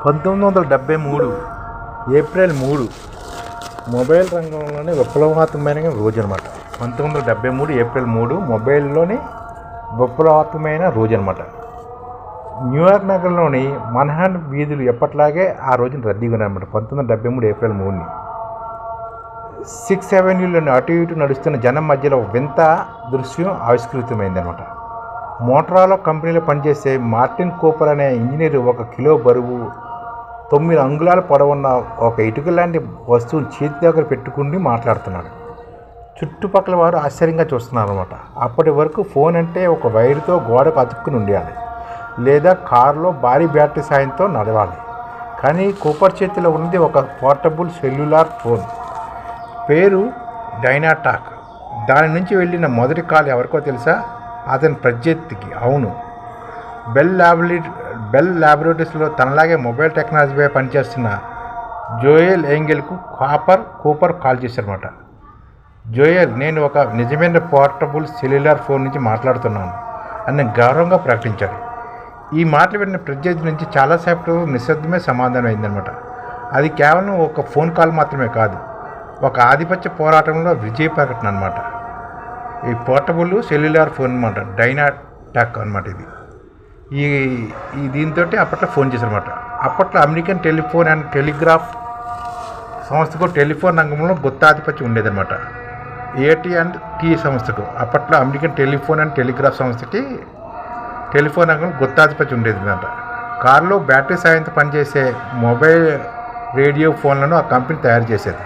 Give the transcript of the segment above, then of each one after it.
1973 April 3 mobile రంగంలోని విప్లవాత్మకమైన రోజు అనమాట. 1973 ఏప్రిల్ 3 మొబైల్లోని విప్లవాత్మకమైన రోజు అనమాట. న్యూయార్క్ నగరంలోని మన్హాటన్ వీధులు ఎప్పట్లాగే ఆ రోజున రద్దీగా ఉన్నాయన్నమాట. 1973 ఏప్రిల్ 3ని 6th అవెన్యూలోని అటు ఇటు నడుస్తున్న జనం మధ్యలో వింత దృశ్యం ఆవిష్కృతమైందనమాట. మోటరోలా కంపెనీలో పనిచేసే మార్టిన్ కూపర్ అనే ఇంజనీర్ 1 కిలో బరువు 9 అంగుళాల పొడవున్న ఒక ఇటుక లాంటి వస్తువుని చేతి దగ్గర పెట్టుకుని మాట్లాడుతున్నాడు. చుట్టుపక్కల వారు ఆశ్చర్యంగా చూస్తున్నారు అనమాట. అప్పటి వరకు ఫోన్ అంటే ఒక వైర్తో గోడకు అతుక్కుని ఉండాలి, లేదా కారులో భారీ బ్యాటరీ సాయంతో నడవాలి. కానీ కూపర్ చేతిలో ఉన్నది ఒక పోర్టబుల్ సెల్యులార్ ఫోన్. పేరు డైనాటాక్. దాని నుంచి వెళ్ళిన మొదటి కాల్ ఎవరికో తెలుసా? అతని ప్రత్యర్థికి. అవును, బెల్ ల్యాబొరేటరీస్లో తనలాగే మొబైల్ టెక్నాలజీపై పనిచేస్తున్న జోయెల్ ఏంగెల్కు కూపర్ కాల్ చేశారన్నమాట. జోయెల్, నేను ఒక నిజమైన పోర్టబుల్ సెల్యులార్ ఫోన్ నుంచి మాట్లాడుతున్నాను అని గౌరవంగా ప్రకటించాడు. ఈ మాటలు విన్న ప్రత్యర్థి నుంచి చాలాసేపు నిశ్శబ్దమే సమాధానం అయిందనమాట. అది కేవలం ఒక ఫోన్ కాల్ మాత్రమే కాదు, ఒక ఆధిపత్య పోరాటంలో విజయ ప్రకటన అనమాట. ఈ పోర్టబుల్ సెల్యులార్ ఫోన్ అనమాట, డైనాటాక్ అనమాట. ఈ దీంతో అప్పట్లో ఫోన్ చేశారన్నమాట. అప్పట్లో అమెరికన్ టెలిఫోన్ అండ్ టెలిగ్రాఫ్ సంస్థకు టెలిఫోన్ రంగంలో గుత్తాధిపత్యం ఉండేదన్నమాట. AT&T సంస్థకు అప్పట్లో అమెరికన్ టెలిఫోన్ అండ్ టెలిగ్రాఫ్ సంస్థకి టెలిఫోన్ రంగంలో గుత్తాధిపత్యం ఉండేది అనమాట. కారులో బ్యాటరీ సాయంతో పనిచేసే మొబైల్ రేడియో ఫోన్లను ఆ కంపెనీ తయారు చేసేది.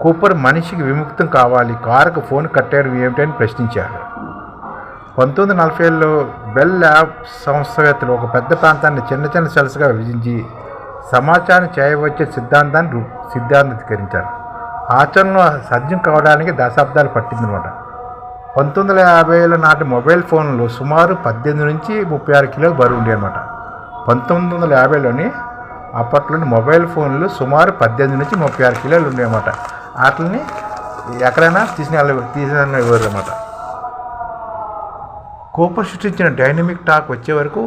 కూపర్ మనిషికి విముక్తం కావాలి, కారుకు ఫోన్ కట్టేయడం ఏమిటని ప్రశ్నించాడు. 1940లో బెల్ ల్యాబ్ సంస్థవేత్తలు ఒక పెద్ద ప్రాంతాన్ని చిన్న చిన్న సెల్స్గా విభజించి సమాచారం చేయవచ్చే సిద్ధాంతీకరించారు. ఆచరణలో సాధ్యం కావడానికి దశాబ్దాలు పట్టిందనమాట. 1950ల నాటి మొబైల్ ఫోన్లు సుమారు 18 నుంచి 36 కిలోలు బరువు ఉండేవి అనమాట. 1950లోని అప్పట్లోని మొబైల్ ఫోన్లు సుమారు 18 నుంచి 36 కిలోలు ఉండేవన్నమాట. వాటిని ఎక్కడైనా తీసినవారు అన్నమాట. కూపర్ సృష్టించిన డైనమిక్ టాక్ వచ్చే వరకు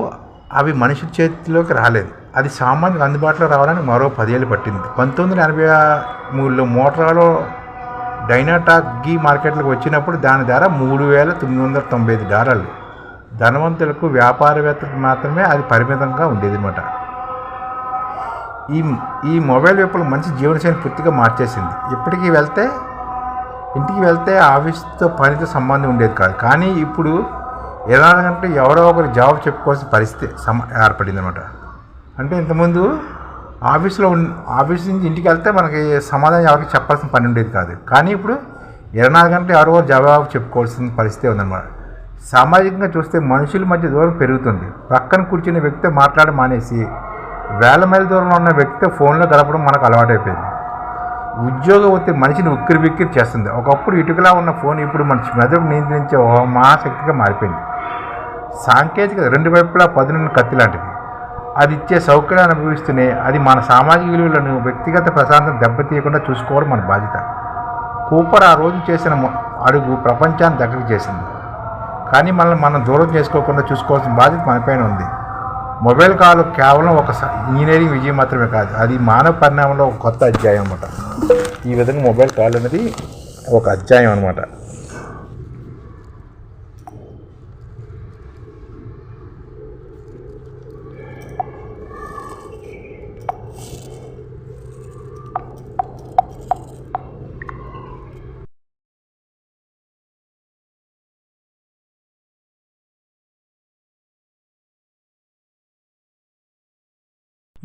అవి మనిషి చేతిలోకి రాలేదు. అది సామాన్యులకు అందుబాటులో రావడానికి మరో 10 ఏళ్ళు పట్టింది. 1983లో మోటరోలా డైనాటాక్ మార్కెట్లోకి వచ్చినప్పుడు దాని ధర $3,995. ధనవంతులకు, వ్యాపారవేత్తలకు మాత్రమే అది పరిమితంగా ఉండేది అన్నమాట. ఈ మొబైల్ విప్లవం మనిషి జీవనశైలిని పూర్తిగా మార్చేసింది. ఇంటికి వెళ్తే ఆఫీస్తో పనితో సంబంధం ఉండేది కాదు. కానీ ఇప్పుడు 24 గంటలు ఎవరో ఒకరు జవాబు చెప్పుకోవాల్సిన పరిస్థితి ఏర్పడింది అనమాట. అంటే ఇంతకుముందు ఆఫీస్ నుంచి ఇంటికి వెళ్తే మనకి సమాధానం ఎవరికి చెప్పాల్సిన పని ఉండేది కాదు. కానీ ఇప్పుడు 24 గంటలు ఎవరో జవాబు చెప్పుకోవాల్సిన పరిస్థితి ఉందన్నమాట. సామాజికంగా చూస్తే మనుషుల మధ్య దూరం పెరుగుతుంది. పక్కన కూర్చునే వ్యక్తితో మాట్లాడడం మానేసి వేల మైళ్ళ దూరంలో ఉన్న వ్యక్తితో ఫోన్లో గడపడం మనకు అలవాటైపోయింది. ఉద్యోగ ఒత్తిడి మనిషిని ఉక్కిరిబిక్కిరి చేస్తుంది. ఒకప్పుడు ఇటుకలా ఉన్న ఫోన్ ఇప్పుడు మనిషి మెదడు నియంత్రించే ఒక మహాశక్తిగా మారిపోయింది. సాంకేతికత 2 వైపులా పదునున్న కత్తి లాంటిది. అది ఇచ్చే సౌకర్యాన్ని అనుభవిస్తూనే అది మన సామాజిక విలువలను, వ్యక్తిగత ప్రశాంతతను దెబ్బతీయకుండా చూసుకోవడం మన బాధ్యత. కూపర్ ఆ రోజు చేసిన అడుగు ప్రపంచాన్ని దగ్గరికి చేసింది. కానీ మనల్ని మనం దూరం చేసుకోకుండా చూసుకోవాల్సిన బాధ్యత మనపైన ఉంది. మొబైల్ కాల్ కేవలం ఒక ఇంజనీరింగ్ విజయం మాత్రమే కాదు, అది మానవ పరిణామంలో ఒక కొత్త అధ్యాయం అన్నమాట. ఈ విధంగా మొబైల్ కాల్ అనేది ఒక అధ్యాయం అన్నమాట.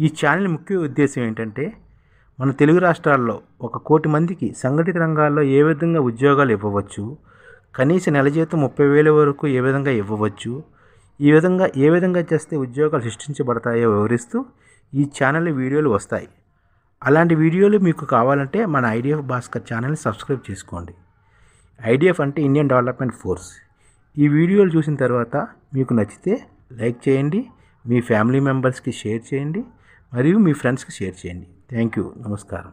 ఈ ఛానల్ ముఖ్య ఉద్దేశం ఏంటంటే, మన తెలుగు రాష్ట్రాల్లో 1 కోటి మందికి సంఘటిత రంగాల్లో ఏ విధంగా ఉద్యోగాలు ఇవ్వవచ్చు, కనీస నెల జీతం 30,000 వరకు ఏ విధంగా ఇవ్వవచ్చు, ఏ విధంగా చేస్తే ఉద్యోగాలు సృష్టించబడతాయో వివరిస్తూ ఈ ఛానల్ వీడియోలు వస్తాయి. అలాంటి వీడియోలు మీకు కావాలంటే మన IDF భాస్కర్ ఛానల్ని సబ్స్క్రైబ్ చేసుకోండి. IDF అంటే ఇండియన్ డెవలప్మెంట్ ఫోర్స్. ఈ వీడియోలు చూసిన తర్వాత మీకు నచ్చితే లైక్ చేయండి, మీ ఫ్యామిలీ మెంబర్స్కి షేర్ చేయండి, మరియు మీ ఫ్రెండ్స్కి షేర్ చేయండి. Thank you. నమస్కారం.